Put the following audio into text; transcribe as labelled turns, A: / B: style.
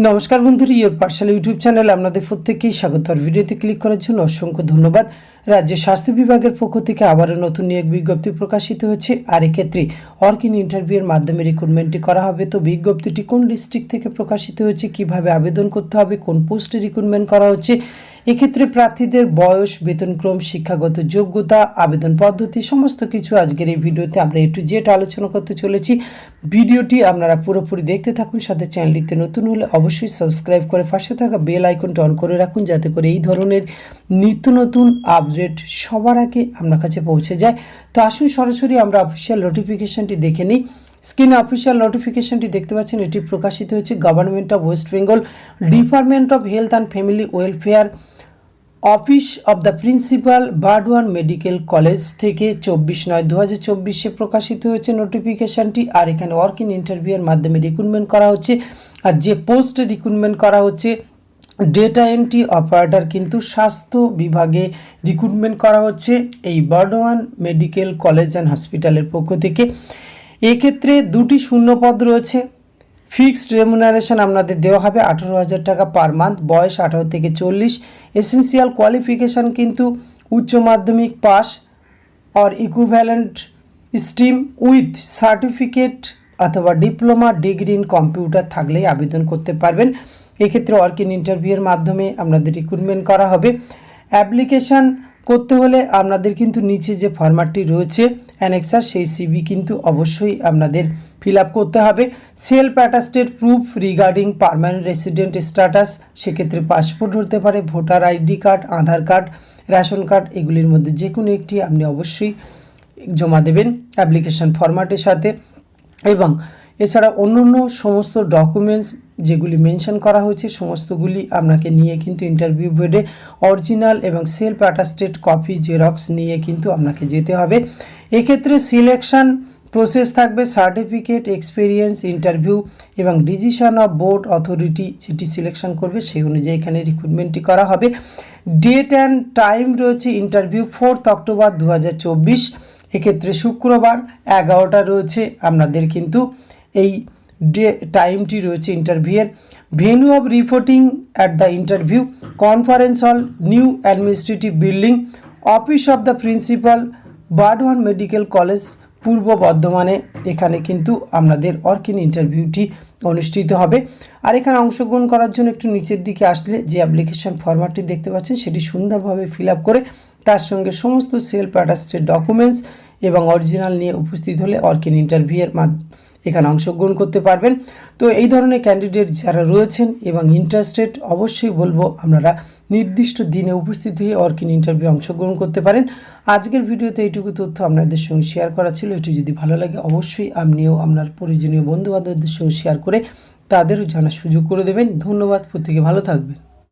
A: নমস্কার বন্ধুরা, your Pathsala YouTube চ্যানেলে আপনাদের প্রত্যেককেই স্বাগত। আর ভিডিওতে ক্লিক করার জন্য অসংখ্য ধন্যবাদ। রাজ্য স্বাস্থ্য বিভাগের পক্ষ থেকে আবারও নতুন নিয়োগ বিজ্ঞপ্তি প্রকাশিত হচ্ছে। আর এক্ষেত্রে অর্কিন ইন্টারভিউয়ের মাধ্যমে রিক্রুটমেন্টটি করা হবে। তো বিজ্ঞপ্তিটি কোন ডিস্ট্রিক্ট থেকে প্রকাশিত হচ্ছে, কিভাবে আবেদন করতে হবে, কোন পোস্টে রিক্রুটমেন্ট করা হচ্ছে, এক্ষেত্রে প্রার্থীদের বয়স, বেতনক্রম, শিক্ষাগত যোগ্যতা, আবেদন পদ্ধতি সমস্ত কিছু আজকের এই ভিডিওতে আমরা A to Z আলোচনা করতে চলেছি। ভিডিওটি আপনারা পুরোপুরি দেখতে থাকুন। সাথে চ্যানেলটিতে নতুন হলে অবশ্যই সাবস্ক্রাইব করে পাশে থাকা বেল আইকনটা অন করে রাখুন, যাতে করে এই ধরনের নিত্য নতুন আপডেট সবার আগে আপনার কাছে পৌঁছে যায়। তো আসুন সরাসরি আমরা অফিসিয়াল নোটিফিকেশনটি দেখে নিই। স্ক্রিনে অফিসিয়াল নোটিফিকেশনটি দেখতে পাচ্ছেন, এটি প্রকাশিত হয়েছে government of West Bengal, department of health and family welfare, office of the principal, Burdwan medical college থেকে 24/9/2024 প্রকাশিত হয়েছে নোটিফিকেশানটি। আর এখানে ওয়ার্ক ইন ইন্টারভিউয়ের মাধ্যমে রিক্রুটমেন্ট করা হচ্ছে। আর যে পোস্টে রিক্রুটমেন্ট করা হচ্ছে ডেটা এন্ট্রি অপারেটর, কিন্তু স্বাস্থ্য বিভাগে রিক্রুটমেন্ট করা হচ্ছে এই বার্ডওয়ান মেডিকেল কলেজ অ্যান্ড হসপিটালের পক্ষ থেকে। এক্ষেত্রে দুটি শূন্যপদ রয়েছে। ফিক্সড রেমুনারেশন আপনাদের দেওয়া হবে 18,000 টাকা পার মান্থ। বয়স 18 থেকে 40। এসেন্সিয়াল কোয়ালিফিকেশান কিন্তু উচ্চ মাধ্যমিক pass or equivalent stream with certificate অথবা ডিপ্লোমা ডিগ্রি ইন কম্পিউটার থাকলেই আবেদন করতে পারবেন। এক্ষেত্রে ওয়ার্ক ইন ইন্টারভিউয়ের মাধ্যমে আপনাদের রিক্রুটমেন্ট করা হবে। অ্যাপ্লিকেশান করতে হলে আপনাদের কিন্তু নিচে যে ফরম্যাটটি রয়েছে অ্যানেক্সার, সেই সিভি কিন্তু অবশ্যই আপনাদের ফিল আপ করতে হবে। Self attested proof regarding permanent resident status, সেক্ষেত্রে পাসপোর্ট হতে পারে, ভোটার আইডি কার্ড, আধার কার্ড, রেশন কার্ড, এগুলির মধ্যে যে কোনো একটি আপনি অবশ্যই জমা দেবেন অ্যাপ্লিকেশন ফরম্যাটের সাথে। এবং এছাড়া অন্য সমস্ত ডকুমেন্টস যেগুলি মেনশন করা হয়েছে সমস্তগুলি আপনাকে নিয়ে কিন্তু ইন্টারভিউ বোর্ডে অরিজিনাল এবং সেলফ অ্যাটাস্টেড কপি জেরক্স নিয়ে কিন্তু আপনাকে যেতে হবে। এক্ষেত্রে সিলেকশন প্রসেস থাকবে সার্টিফিকেট, এক্সপিরিয়েন্স, ইন্টারভিউ এবং ডিসিশন অফ বোর্ড অথরিটি যেটি সিলেকশন করবে সেই অনুযায়ী এখানে রিক্রুটমেন্টটি করা হবে। ডেট অ্যান্ড টাইম রয়েছে ইন্টারভিউ 4 অক্টোবর 2024। এক্ষেত্রে শুক্রবার 11টা রয়েছে আপনাদের কিন্তু এই টাইমটি রয়েছে ইন্টারভিউয়ের। Venue of reporting at the interview, conference hall, new administrative building, office of the principal, Burdwan medical college, পূর্ব বর্ধমানে। এখানে কিন্তু আপনাদের ওয়ার্ক ইন ইন্টারভিউটি অনুষ্ঠিত হবে। আর এখানে অংশগ্রহণ করার জন্য একটু নিচের দিকে আসলে যে অ্যাপ্লিকেশন ফরম্যাটটি দেখতে পাচ্ছেন সেটি সুন্দরভাবে ফিল আপ করে তার সঙ্গে সমস্ত সেলফ অ্যাটাস্টেড ডকুমেন্টস এবং অরিজিনাল নিয়ে উপস্থিত হলে ওয়ার্ক ইন ইন্টারভিউয়ের এখানে অংশগ্রহণ করতে পারবেন। তো এই ধরনের ক্যান্ডিডেট যারা রয়েছেন এবং ইন্টারেস্টেড, অবশ্যই বলবো আপনারা নির্দিষ্ট দিনে উপস্থিত হয়ে ওয়ার্ক ইন ইন্টারভিউ অংশগ্রহণ করতে পারেন। আজকের ভিডিওতে এইটুকু তথ্য আপনাদের সঙ্গে শেয়ার করা ছিল। এটি যদি ভালো লাগে অবশ্যই আপনিও আপনার প্রয়োজনীয় বন্ধুবান্ধবদের সঙ্গে শেয়ার করে তাদেরও জানার সুযোগ করে দেবেন। ধন্যবাদ, প্রত্যেকে ভালো থাকবেন।